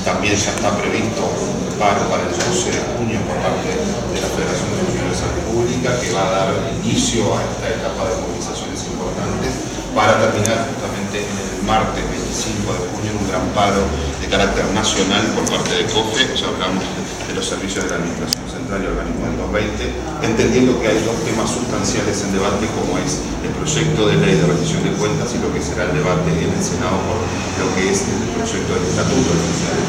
También ya está previsto un paro para el 12 de junio por parte de la Federación de Funcionarios de Salud Pública, que va a dar inicio a esta etapa de movilizaciones importantes para terminar justamente en el martes 25 de junio en un gran paro de carácter nacional por parte de COFE. Ya hablamos de los servicios de la Administración Central y Organismo del 220, entendiendo que hay dos temas sustanciales en debate, como es el proyecto de ley de rendición de cuentas y lo que será el debate en el Senado por lo que es el proyecto del Estatuto del Funcionario,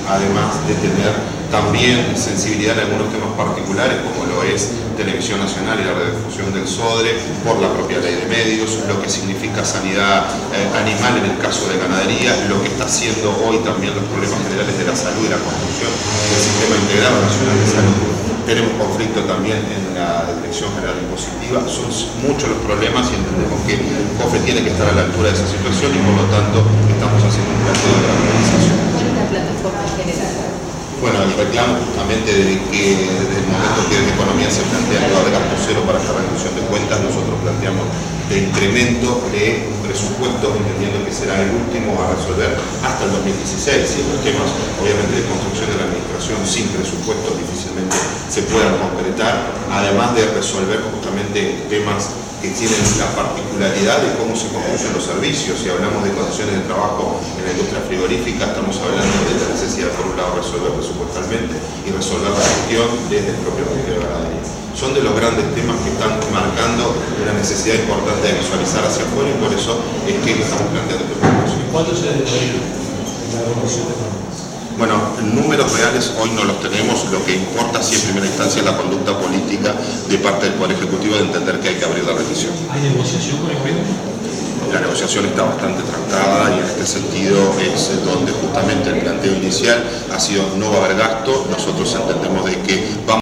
además de tener también sensibilidad en algunos temas particulares, como lo es Televisión Nacional y la redifusión del SODRE, por la propia ley de medios, lo que significa sanidad animal en el caso de ganadería, lo que está haciendo hoy también los problemas generales de la salud y la construcción del Sistema Integrado Nacional de Salud. Tenemos conflicto también en la Dirección General Impositiva. Son muchos los problemas y entendemos que COFE tiene que estar a la altura de esa situación y por lo tanto estamos haciendo un planteo de la organización. ¿Cuál es la plataforma general? Bueno, el reclamo justamente de que desde el momento que en economía se plantea el gasto cero para esta rendición de cuentas, nosotros planteamos de incremento de un presupuesto, entendiendo que será el último a resolver hasta el 2016. Y los temas, obviamente, de construcción de la administración sin presupuesto difícilmente se puedan concretar, además de resolver justamente temas que tienen la particularidad de cómo se construyen los servicios. Si hablamos de condiciones de trabajo en la industria frigorífica, estamos hablando de la necesidad, por un lado, resolver presupuestalmente y resolver la gestión desde el propio Ministerio de Ganadería. Son de los grandes temas que están marcando una necesidad importante de visualizar hacia afuera y por eso es que estamos planteando este proyecto. ¿Cuánto se debe ir en la revolución de cuentas? Bueno, números reales hoy no los tenemos. Lo que importa sí en primera instancia es la conducta política de parte del Poder Ejecutivo de entender que hay que abrir la rendición. ¿Hay negociación con el gobierno? La negociación está bastante trancada y en este sentido es donde justamente el planteo inicial ha sido no va a haber gasto. Nosotros entendemos de que vamos